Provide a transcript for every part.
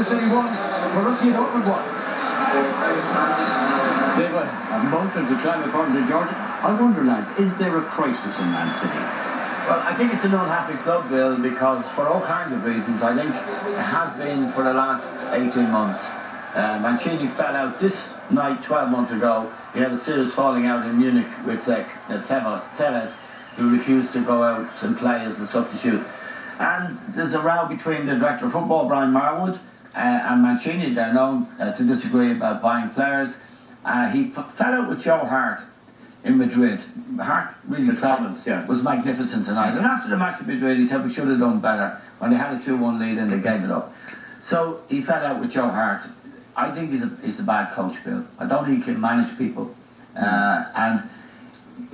City 1, Borussia Dortmund 1. They've a mountain to climb according to George. I wonder, lads, is there a crisis in Man City? Well, I think it's an unhappy club, Bill, because for all kinds of reasons. I think it has been for the last 18 months. Mancini fell out this night 12 months ago. He had a serious falling out in Munich with Tevez, who refused to go out and play as a substitute. And there's a row between the director of football, Brian Marwood, and Mancini. They're known to disagree about buying players. He fell out with Joe Hart in Madrid. Hart really was magnificent tonight. And after the match at Madrid, he said we should have done better. When they had a 2-1 lead and they gave it up. So he fell out with Joe Hart. I think he's a bad coach, Bill. I don't think he can manage people. And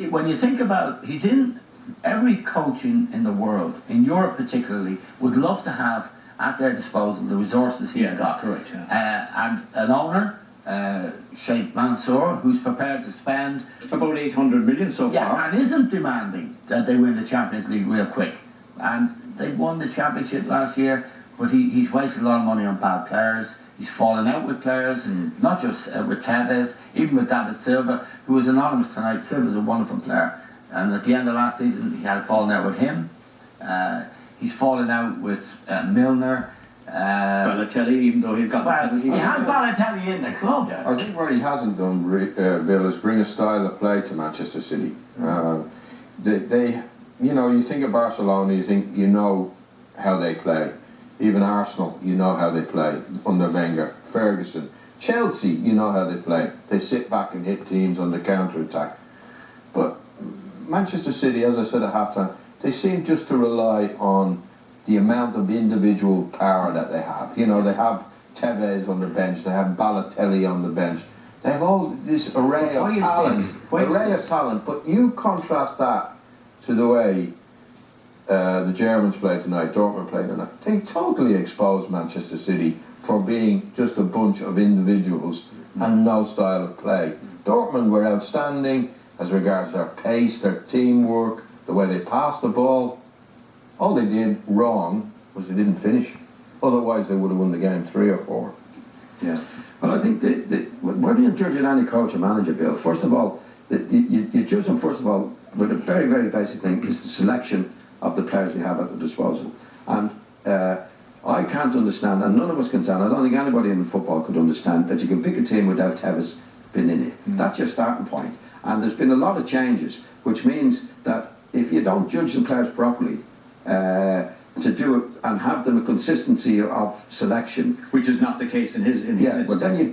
when you think about, he's in every coach in the world, in Europe particularly, would love to have at their disposal the resources he's got. That's correct, and an owner, Sheikh Mansour, who's prepared to spend about 800 million so far. And isn't demanding that they win the Champions League real quick. And they won the championship last year, but he's wasted a lot of money on bad players. He's fallen out with players, not just with Tevez, even with David Silva, who was anonymous tonight. Silva's a wonderful player. And at the end of last season, he had fallen out with him. He's fallen out with Milner. Balotelli, even though he's got he has Balotelli in the club. I think what he hasn't done, Bill, is bring a style of play to Manchester City. They you think of Barcelona, you know how they play. Even Arsenal, you know how they play under Wenger. Ferguson. Chelsea, you know how they play. They sit back and hit teams on the counter-attack. But Manchester City, as I said at half-time, they seem just to rely on the amount of individual power that they have. They have Tevez on the bench, they have Balotelli on the bench. They have all this array of talent. But you contrast that to the way the Germans played tonight, Dortmund played tonight. They totally exposed Manchester City for being just a bunch of individuals and no style of play. Dortmund were outstanding as regards their pace, their teamwork, the way they passed the ball. All they did wrong was they didn't finish. Otherwise they would have won the game 3 or 4. Yeah. Well, I think when you're judging any coach or manager, Bill, first of all, you judge them first of all with a very, very basic thing, is the selection of the players they have at their disposal. And I can't understand, and none of us can stand, I don't think anybody in football could understand that you can pick a team without Tevez being in it. That's your starting point. And there's been a lot of changes, which means that if you don't judge the players properly, to do it and have them a consistency of selection, which is not the case in his instance. But then you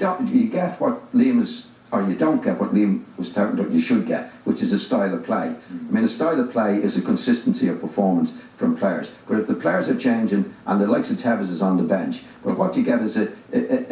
get what Liam is, or you don't get what Liam was talking about. You should get, which is a style of play. I mean, a style of play is a consistency of performance from players. But if the players are changing and the likes of Tevez is on the bench, but what you get is a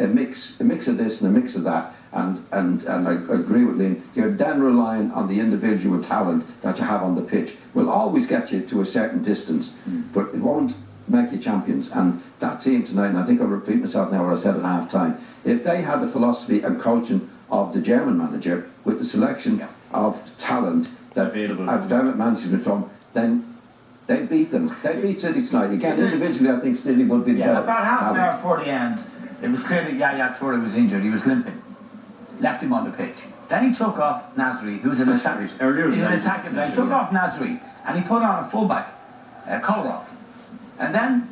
mix of this and a mix of that. And I agree with Liam, you're then relying on the individual talent that you have on the pitch. Will always get you to a certain distance, but it won't make you champions. And that team tonight, and I think I'll repeat myself now what I said at half-time, if they had the philosophy and coaching of the German manager with the selection of talent that development management from, then they beat them. They beat City tonight. Again, individually I think City would be better. About half an hour before the end, it was clear that Yaya Toure was injured. He was limping. Left him on the pitch. Then he took off Nasri, who's an attacker. He's an attacker. He took off Nasri and he put on a fullback, Kolarov. And then,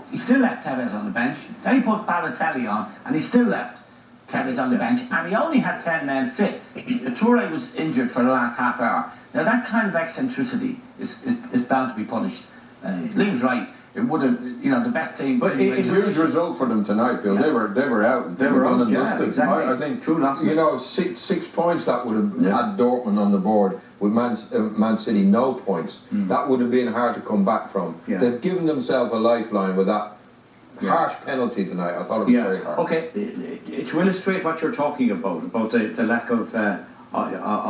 he still left Tevez on the bench. Then he put Balotelli on and he still left Tevez on the bench. And he only had 10 men fit. Toure was injured for the last half hour. Now that kind of eccentricity is bound to be punished. Liam's right. It would have, the best team. But it's a huge result for them tonight, Bill. They were out. They were done and dusted. Exactly. I think, 6 points that would have had Dortmund on the board with Man City no points. That would have been hard to come back from. They've given themselves a lifeline with that harsh penalty tonight. I thought it was very hard. Okay, to illustrate what you're talking about the lack of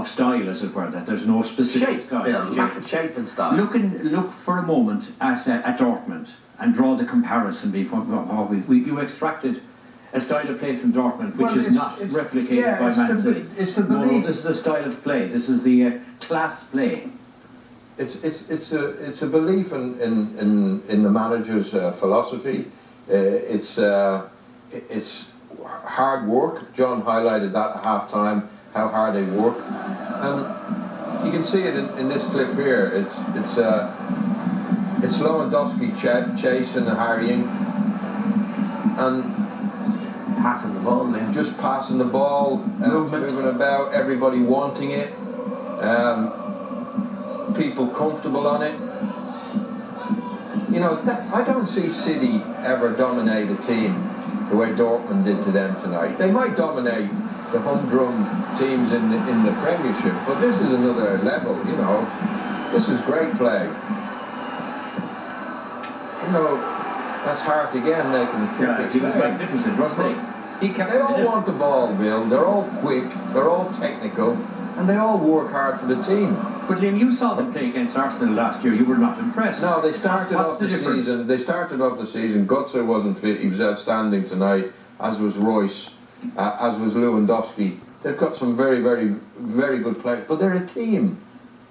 style, as it were, that there's no specific style. Lack of shape and style. Look for a moment at Dortmund and draw the comparison between you extracted a style of play from Dortmund which is not replicated by Man City. It's the belief. No, this is the style of play. This is the class play. It's a belief in the manager's philosophy. it's hard work. John highlighted that at half time, how hard they work, and you can see it in this clip here. It's Lewandowski chasing and harrying, and passing the ball, Liam. just passing the ball, moving about, everybody wanting it, people comfortable on it. You know, I don't see City ever dominate a team the way Dortmund did to them tonight. They might dominate the humdrum teams in the Premiership, but this is another level, you know. This is great play. You know, that's Hart again making a terrific he was save. magnificent, wasn't he? They all want the ball, Bill. They're all quick, they're all technical, and they all work hard for the team. But Liam, you saw them play against Arsenal last year. You were not impressed. No, they started What's off the difference? season. They started off the season. Götze wasn't fit. He was outstanding tonight, as was Royce, as was Lewandowski. They've got some very, very, very good players, but they're a team.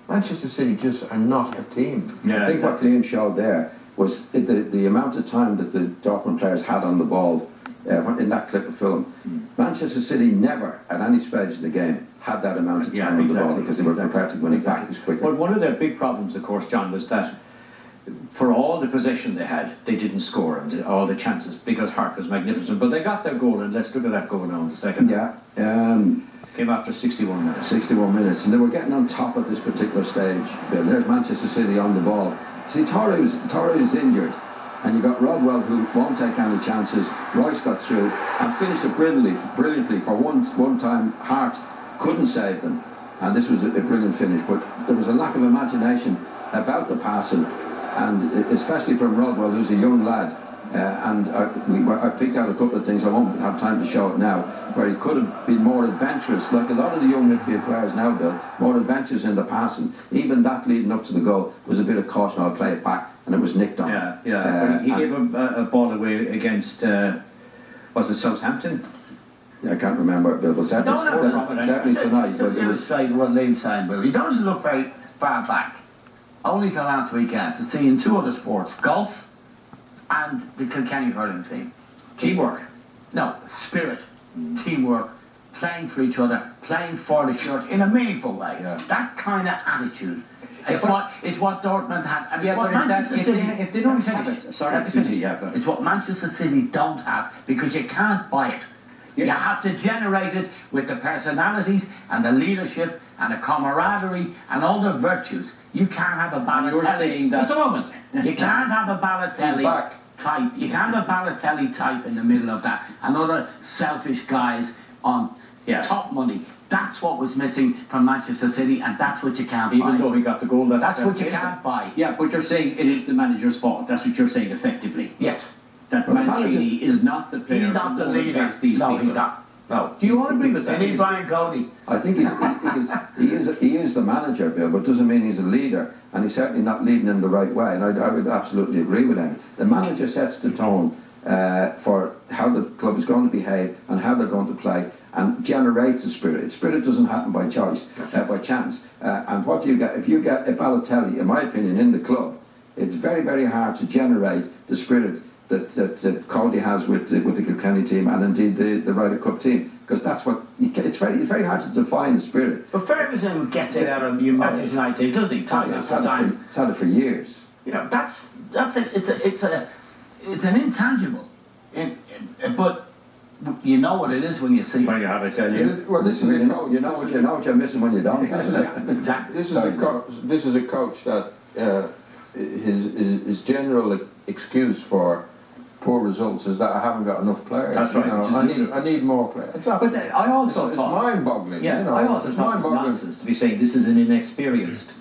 Manchester City just are not a team. I think what Liam showed there was the amount of time that the Dortmund players had on the ball in that clip of film. Manchester City never, at any stage in the game, had that amount of time on the ball because they were prepared to win it back as quickly. But one of their big problems, of course, John, was that for all the possession they had, they didn't score and all the chances because Hart was magnificent. But they got their goal, and let's look at that goal now in the second. Yeah. Came after 61 minutes. 61 minutes, and they were getting on top at this particular stage. Bill. There's Manchester City on the ball. See, Torre's injured, and you got Rodwell who won't take any chances. Royce got through and finished it brilliantly. For one time, Hart couldn't save them, and this was a brilliant finish. But there was a lack of imagination about the passing, and especially from Rodwell, who's a young lad. And I picked out a couple of things. I won't have time to show it now, where he could have been more adventurous, like a lot of the young midfield players now, Bill, more adventurous in the passing. Even that leading up to the goal was a bit of caution. I'll play it back, and it was nicked on. But he gave a ball away against was it Southampton? I can't remember it, Bill, but certainly tonight. To illustrate what Liam's saying, Bill, he doesn't look very far back. Only till last weekend to see in two other sports, golf and the Kilkenny hurling team. Teamwork. No, spirit, teamwork, playing for each other, playing for the shirt in a meaningful way. Yeah. That kind of attitude is what Dortmund had. And it's what but Manchester City, if they don't have finish. it, sorry, Let me finish. yeah, It's what Manchester City don't have because you can't buy it. Yeah. You have to generate it with the personalities and the leadership and the camaraderie and all the virtues. You can't have a You're saying Balotelli. that- Just a moment. You can't have a Balotelli back. type. You can't have a Balotelli type in the middle of that. And other selfish guys on top money. That's what was missing from Manchester City, and that's what you can't buy. Even though he got the goal, That's what you can't buy. Yeah, but you're saying it is the manager's fault. That's what you're saying effectively. Yes. That Well, the Mancini is not the player. He's not the going leader. against these No, people. he's not. No. Do you all agree with that? They need Brian Cody. I think he is the manager, Bill, but doesn't mean he's a leader, and he's certainly not leading in the right way. And I would absolutely agree with him. The manager sets the tone for how the club is going to behave and how they're going to play, and generates the spirit. Spirit doesn't happen by choice, by chance. And what you get if you get a Balotelli, in my opinion, in the club, it's very, very hard to generate the spirit that Cody has with the Kilkenny team and indeed the Ryder Cup team, because that's what it's very hard to define the spirit. But Ferguson gets it out of Manchester United, doesn't he? Time after time. It's had it for years. You know, that's it. It's an intangible, but you know what it is when you see When it. you have it, tell you. Well, this is a coach. You know what you're missing when you don't. Exactly. This is a coach that his general excuse for poor results is that I haven't got enough players. That's right, You know, which is I need more players. But I also It's thought... mind-boggling. Yeah, you know, I also it's thought it was mind-boggling. nonsense to be saying this is an inexperienced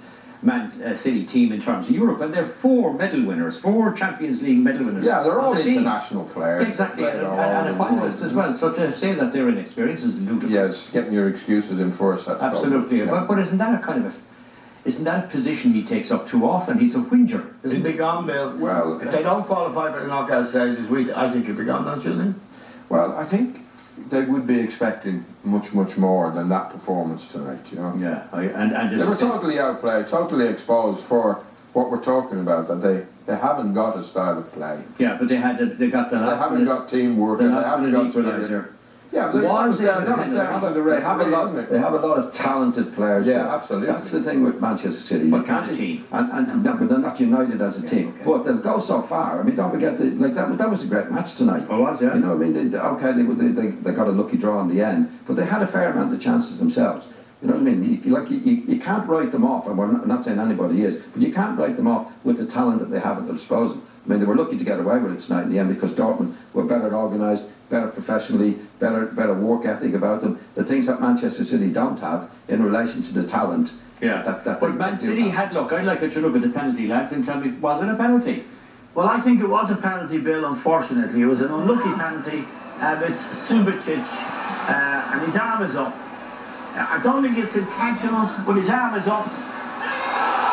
Man City team in terms of Europe, and they're 4 medal winners, 4 Champions League medal winners. Yeah, they're all on the team. international players. Exactly, They're and all a over the world. finalist as well. So to say that they're inexperienced is ludicrous. Yes, getting your excuses in first. That's Absolutely, probably, but isn't that a kind of isn't that a position he takes up too often? He's a whinger. He'll be gone, Bill. Well, if they don't qualify for the knockout stages, I think he'll be gone, don't you think? Well, I think they would be expecting much more than that performance tonight. You know. Yeah, and They were totally outplayed, totally exposed for what we're talking about. That They haven't got a style of play. Yeah, but they got the They last haven't minute, got teamwork. the And they last haven't minute got equaliser. Yeah, but that was down to the They have a referee, lot. isn't it? They have a lot of talented players. Yeah, but absolutely. That's the thing with Manchester City. What You kind can't- of team? And no, but they're not united as a team. okay. But they'll go so far. I mean, don't forget that was a great match tonight. Oh, was, yeah. You know what I mean? They got a lucky draw in the end, but they had a fair amount of chances themselves. You know what I mean? You can't write them off, and we're not saying anybody is, but you can't write them off with the talent that they have at their disposal. I mean, they were lucky to get away with it tonight in the end because Dortmund were better organised, better professionally, better work ethic about them. The things that Manchester City don't have in relation to the talent. Yeah. That But Man City had luck. I'd like you to look at the penalty, lads, and tell me, was it a penalty? Well, I think it was a penalty, Bill, unfortunately. It was an unlucky penalty. It's Subicic, and his arm is up. I don't think it's intentional, but his arm is up.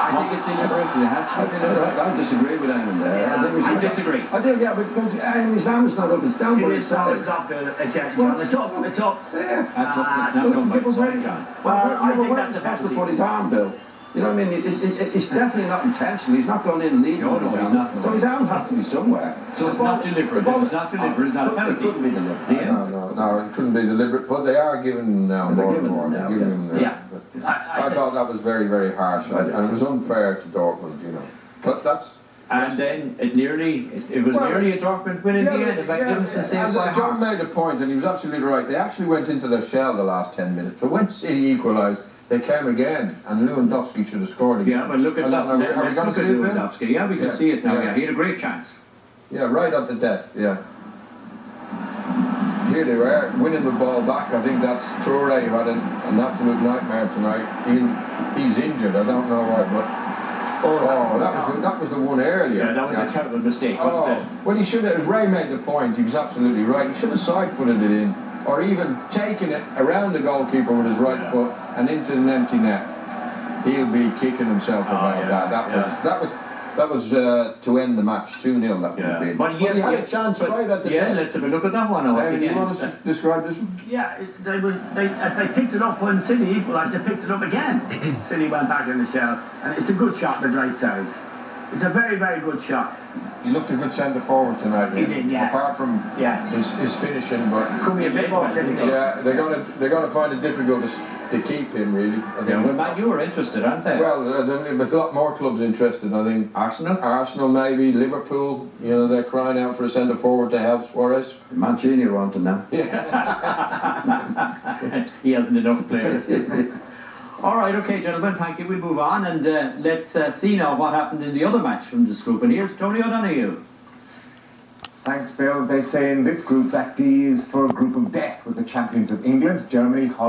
Was it deliberate? It has to be deliberate. I disagree with Eamon there. Yeah, I disagree. I do, yeah, because his arm is not up, it's down by It his is up, side. it's up, John. It's up, it's up. Yeah. That's up. It's not done by the side, John. Well, I think where that's he's a supposed to penalty. put his arm, Bill. You know what I mean? It's definitely not intentional. He's not going in leading. No, with his he's arm. not. So his arm has to be somewhere. So it's not deliberate. If it's not deliberate, it's not a penalty. It couldn't be deliberate. Yeah. No, it couldn't be deliberate, but they are giving him now They're more giving and more. him They're now, giving yeah. him now. Yeah. But I I thought that was very, very harsh, and it was unfair to Dortmund, you know. But that's... And then it was nearly a Dortmund win in the end. If Magnificent saved by John half. made a point, and he was absolutely right. They actually went into their shell the last 10 minutes, but when City equalised, they came again, and Lewandowski should have scored again. Yeah, but look at that. Let's look at Lewandowski. Yeah, we can see it now. Yeah. Yeah, he had a great chance. Yeah, right at the death, yeah. Here they were, winning the ball back. I think that's Tourette, who had an absolute nightmare tonight. He's injured, I don't know why, but... Oh, that was the one earlier. Yeah, that was a terrible mistake, wasn't it? Well, he should have, as Ray made the point, he was absolutely right. He should have side-footed it in, or even taken it around the goalkeeper with his right foot and into an empty net. He'll be kicking himself about that. That was to end the match 2-0. That would have been. But he had a chance right at the Yeah, end. let's have a look at that one. You want to describe this one? Yeah, they picked it up when City equalised, they picked it up again. City went back in the shell, and it's a good shot, the great save. It's a very, very good shot. He looked a good centre forward tonight. He did, yeah. Apart from his finishing, but Could be a bit more clinical. yeah, they're gonna find it difficult to keep him really. I think. Yeah, well, Matt, you were interested, aren't they? Well, but a lot more clubs interested. I think Arsenal maybe, Liverpool. You know, they're crying out for a centre forward to help Suarez. Mancini wanted now. He hasn't enough players. All right, okay, gentlemen, thank you. We'll move on and let's see now what happened in the other match from this group. And here's Tony O'Donoghue. Thanks, Bill. They say in this group that D is for a group of death with the champions of England, Germany, Holland,